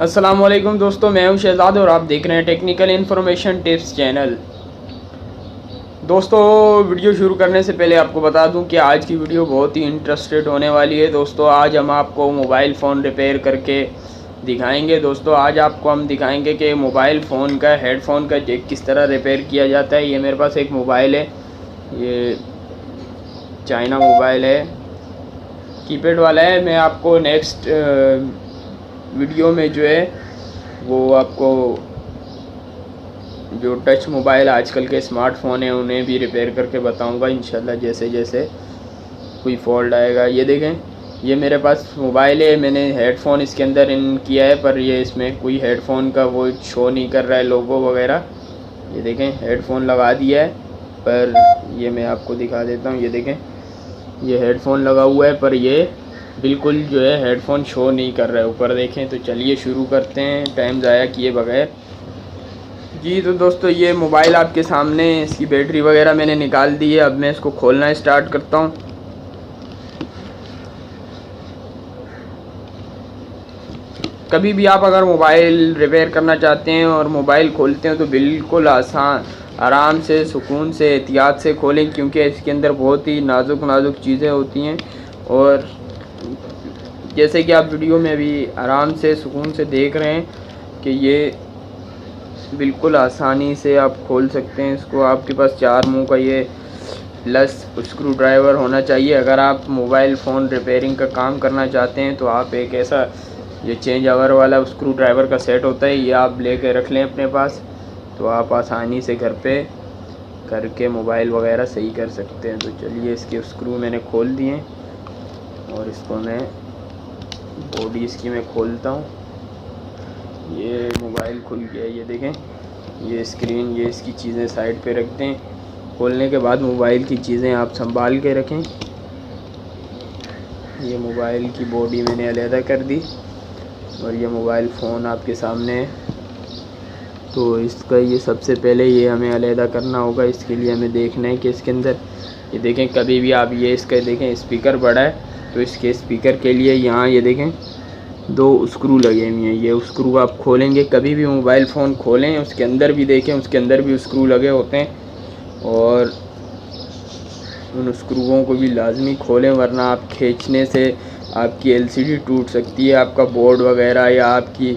अस्सलाम वालेकुम दोस्तों, मैं हूं शहजाद और आप देख रहे हैं टेक्निकल इन्फॉर्मेशन टिप्स चैनल। दोस्तों, वीडियो शुरू करने से पहले आपको बता दूं कि आज की वीडियो बहुत ही इंटरेस्टेड होने वाली है। दोस्तों, आज हम आपको मोबाइल फ़ोन रिपेयर करके दिखाएंगे। दोस्तों, आज आपको हम दिखाएंगे कि मोबाइल फ़ोन का हेडफोन का जैक किस तरह रिपेयर किया जाता है। ये मेरे पास एक मोबाइल है, ये चाइना मोबाइल है, कीपैड वाला है। मैं आपको नेक्स्ट वीडियो में जो है वो आपको जो टच मोबाइल आजकल के स्मार्टफ़ोन हैं उन्हें भी रिपेयर करके बताऊंगा इंशाल्लाह, जैसे जैसे कोई फॉल्ट आएगा। ये देखें, ये मेरे पास मोबाइल है, मैंने हेडफोन इसके अंदर इन किया है, पर ये इसमें कोई हेडफोन का वो शो नहीं कर रहा है, लोगो वगैरह। ये देखें, हेडफोन लगा दिया है, पर ये मैं आपको दिखा देता हूँ। ये देखें, ये हेडफोन लगा हुआ है, पर ये बिल्कुल जो है हेडफोन शो नहीं कर रहा है। ऊपर देखें। तो चलिए शुरू करते हैं टाइम ज़ाया किए बगैर। जी तो दोस्तों, ये मोबाइल आपके सामने, इसकी बैटरी वगैरह मैंने निकाल दी है। अब मैं इसको खोलना स्टार्ट करता हूँ। कभी भी आप अगर मोबाइल रिपेयर करना चाहते हैं और मोबाइल खोलते हैं तो बिल्कुल आसान, आराम से, सुकून से, एहतियात से खोलें, क्योंकि इसके अंदर बहुत ही नाजुक नाजुक चीज़ें होती हैं। और जैसे कि आप वीडियो में अभी आराम से, सुकून से देख रहे हैं कि ये बिल्कुल आसानी से आप खोल सकते हैं इसको। आपके पास 4 मुंह का ये प्लस स्क्रू ड्राइवर होना चाहिए। अगर आप मोबाइल फ़ोन रिपेयरिंग का काम करना चाहते हैं तो आप एक ऐसा, ये चेंज आवर वाला स्क्रू ड्राइवर का सेट होता है, ये आप लेके रख लें अपने पास, तो आप आसानी से घर पे करके मोबाइल वगैरह सही कर सकते हैं। तो चलिए, इसके स्क्रू मैंने खोल दिए और इसको मैं, बॉडी इसकी मैं खोलता हूँ। ये मोबाइल खुल गया, ये देखें, ये स्क्रीन, ये इसकी चीज़ें साइड पे रख दें। खोलने के बाद मोबाइल की चीज़ें आप संभाल के रखें। ये मोबाइल की बॉडी मैंने अलहदा कर दी और ये मोबाइल फ़ोन आपके सामने है। तो इसका ये सबसे पहले ये हमें अलहदा करना होगा। इसके लिए हमें देखना है कि इसके अंदर, ये देखें, कभी भी आप ये इसका देखें, स्पीकर बड़ा है, तो इसके स्पीकर के लिए यहाँ ये देखें 2 स्क्रू लगे हुए हैं। ये स्क्रू आप खोलेंगे, कभी भी मोबाइल फ़ोन खोलें उसके अंदर भी देखें, उसके अंदर भी स्क्रू लगे होते हैं, और उन स्क्रूओं को भी लाजमी खोलें, वरना आप खींचने से आपकी एलसीडी टूट सकती है, आपका बोर्ड वगैरह या आपकी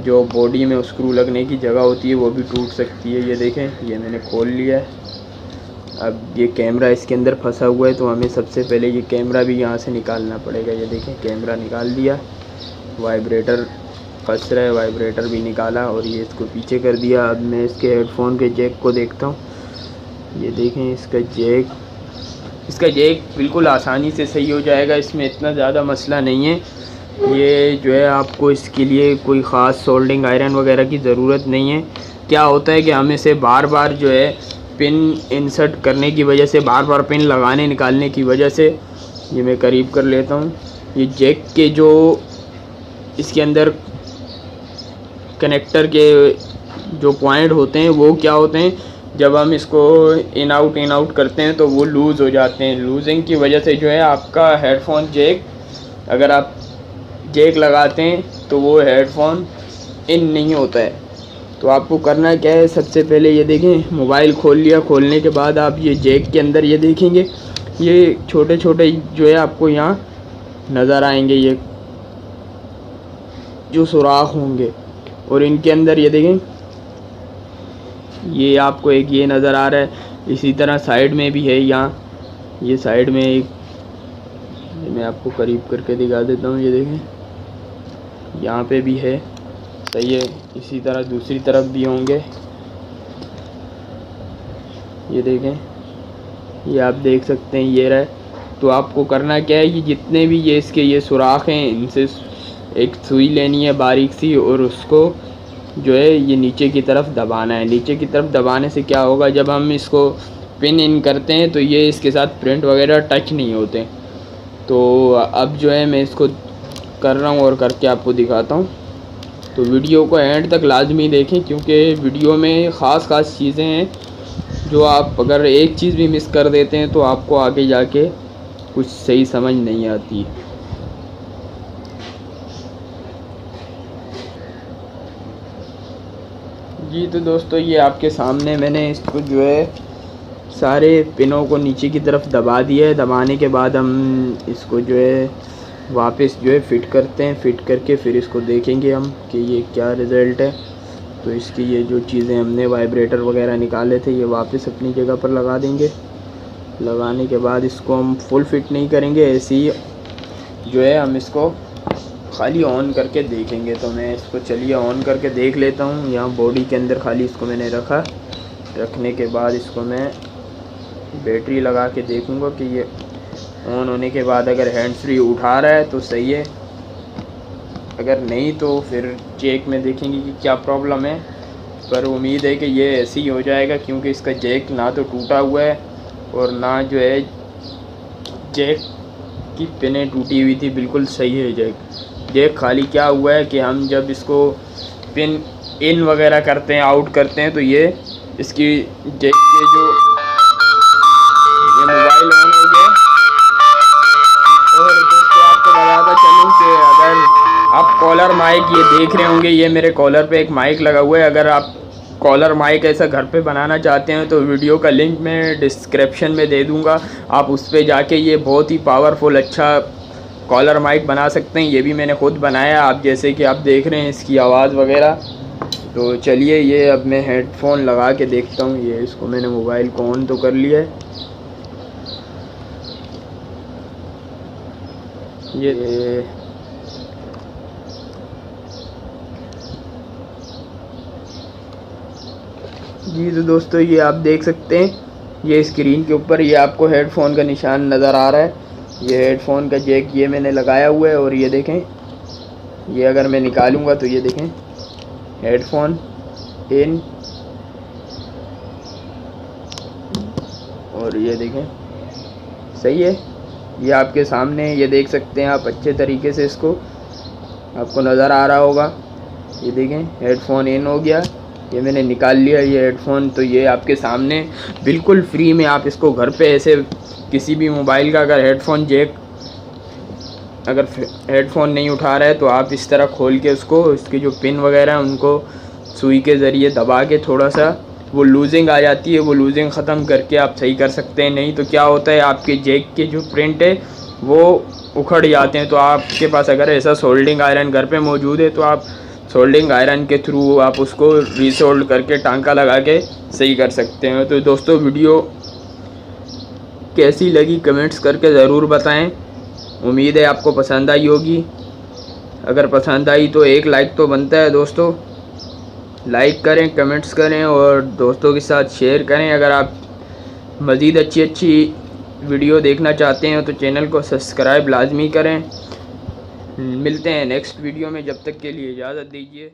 जो बॉडी में स्क्रू लगने की जगह होती है वो भी टूट सकती है। ये देखें, ये मैंने खोल लिया है। अब ये कैमरा इसके अंदर फंसा हुआ है, तो हमें सबसे पहले ये कैमरा भी यहाँ से निकालना पड़ेगा। ये देखें, कैमरा निकाल दिया। वाइब्रेटर फंस रहा है, वाइब्रेटर भी निकाला और ये इसको पीछे कर दिया। अब मैं इसके हेडफोन के जैक को देखता हूँ। ये देखें, इसका जैक बिल्कुल आसानी से सही हो जाएगा, इसमें इतना ज़्यादा मसला नहीं है। ये जो है, आपको इसके लिए कोई ख़ास सोल्डिंग आयरन वगैरह की ज़रूरत नहीं है। क्या होता है कि हम इसे बार बार जो है पिन इंसर्ट करने की वजह से, बार बार पिन लगाने निकालने की वजह से, ये मैं करीब कर लेता हूँ, ये जैक के जो इसके अंदर कनेक्टर के जो पॉइंट होते हैं वो क्या होते हैं, जब हम इसको इन आउट करते हैं तो वो लूज़ हो जाते हैं। लूजिंग की वजह से जो है आपका हेडफोन जैक, अगर आप जैक लगाते हैं तो वो हेडफोन इन नहीं होता है। तो आपको करना क्या है, सबसे पहले ये देखें, मोबाइल खोल लिया। खोलने के बाद आप ये जैक के अंदर ये देखेंगे, ये छोटे छोटे जो है आपको यहाँ नज़र आएंगे, ये जो सुराख होंगे, और इनके अंदर ये देखें, ये आपको एक ये नज़र आ रहा है। इसी तरह साइड में भी है, यहाँ ये साइड में एक, मैं आपको करीब करके दिखा देता हूँ। ये देखें, यहाँ पे भी है, सही है। इसी तरह दूसरी तरफ भी होंगे, ये देखें, ये आप देख सकते हैं, ये रहा। तो आपको करना क्या है, ये जितने भी ये इसके ये सुराख हैं, इनसे एक सुई लेनी है बारीक सी, और उसको जो है ये नीचे की तरफ दबाना है। नीचे की तरफ दबाने से क्या होगा, जब हम इसको पिन इन करते हैं तो ये इसके साथ प्रिंट वगैरह टच नहीं होते। तो अब जो है मैं इसको कर रहा हूँ और करके आपको दिखाता हूँ। तो वीडियो को एंड तक लाजमी देखें, क्योंकि वीडियो में ख़ास चीज़ें हैं जो आप अगर एक चीज़ भी मिस कर देते हैं तो आपको आगे जाके कुछ सही समझ नहीं आती। जी तो दोस्तों ये आपके सामने मैंने इसको जो है सारे पिनों को नीचे की तरफ दबा दिया है। दबाने के बाद हम इसको जो है वापस जो है फ़िट करते हैं। फ़िट करके फिर इसको देखेंगे हम कि ये क्या रिज़ल्ट है। तो इसकी ये जो चीज़ें हमने वाइब्रेटर वगैरह निकाले थे ये वापस अपनी जगह पर लगा देंगे। लगाने के बाद इसको हम फुल फिट नहीं करेंगे, ऐसे ही जो है हम इसको खाली ऑन करके देखेंगे। तो मैं इसको चलिए ऑन करके देख लेता हूँ। यहाँ बॉडी के अंदर खाली इसको मैंने रखा। रखने के बाद इसको मैं बैटरी लगा के देखूँगा कि ये ऑन होने के बाद अगर हैंड फ्री उठा रहा है तो सही है, अगर नहीं तो फिर जैक में देखेंगे कि क्या प्रॉब्लम है। पर उम्मीद है कि ये ऐसे ही हो जाएगा, क्योंकि इसका जैक ना तो टूटा हुआ है और ना जो है जैक की पिनें टूटी हुई थी, बिल्कुल सही है जैक खाली क्या हुआ है कि हम जब इसको पिन इन वगैरह करते हैं, आउट करते हैं, तो ये इसकी जैक के जो ये मोबाइल ऑन हो गया। और दोस्तों आपको बताता चलूँ कि अगर आप कॉलर माइक ये देख रहे होंगे, ये मेरे कॉलर पे एक माइक लगा हुआ है। अगर आप कॉलर माइक ऐसा घर पे बनाना चाहते हैं तो वीडियो का लिंक मैं डिस्क्रिप्शन में दे दूंगा। आप उस पर जाके ये बहुत ही पावरफुल अच्छा कॉलर माइक बना सकते हैं। ये भी मैंने खुद बनाया, आप जैसे कि आप देख रहे हैं इसकी आवाज़ वगैरह। तो चलिए ये अब मैं हेडफोन लगा के देखता हूँ। ये इसको मैंने मोबाइल को ऑन तो कर लिया है। ये जी तो दोस्तों ये आप देख सकते हैं, ये स्क्रीन के ऊपर ये आपको हेडफोन का निशान नज़र आ रहा है। ये हेडफोन का जैक ये मैंने लगाया हुआ है। और ये देखें, ये अगर मैं निकालूंगा तो ये देखें हेडफोन इन, और ये देखें सही है। ये आपके सामने ये देख सकते हैं आप अच्छे तरीके से, इसको आपको नज़र आ रहा होगा। ये देखें हेडफोन इन हो गया, ये मैंने निकाल लिया ये हेडफोन। तो ये आपके सामने बिल्कुल फ्री में आप इसको घर पे ऐसे किसी भी मोबाइल का अगर हेडफोन जैक अगर हेडफोन नहीं उठा रहा है तो आप इस तरह खोल के उसको इसके जो पिन वगैरह हैं उनको सुई के ज़रिए दबा के थोड़ा सा वो लूजिंग आ जाती है, वो लूजिंग ख़त्म करके आप सही कर सकते हैं। नहीं तो क्या होता है आपके जैक के जो प्रिंट है वो उखड़ जाते हैं। तो आपके पास अगर ऐसा सोल्डिंग आयरन घर पे मौजूद है तो आप सोल्डिंग आयरन के थ्रू आप उसको रीसोल्ड करके टांका लगा के सही कर सकते हैं। तो दोस्तों वीडियो कैसी लगी कमेंट्स करके ज़रूर बताएं। उम्मीद है आपको पसंद आई होगी। अगर पसंद आई तो एक लाइक तो बनता है दोस्तों। लाइक करें, कमेंट्स करें और दोस्तों के साथ शेयर करें। अगर आप मज़ीद अच्छी वीडियो देखना चाहते हैं तो चैनल को सब्सक्राइब लाजमी करें। मिलते हैं नेक्स्ट वीडियो में, जब तक के लिए इजाज़त दीजिए।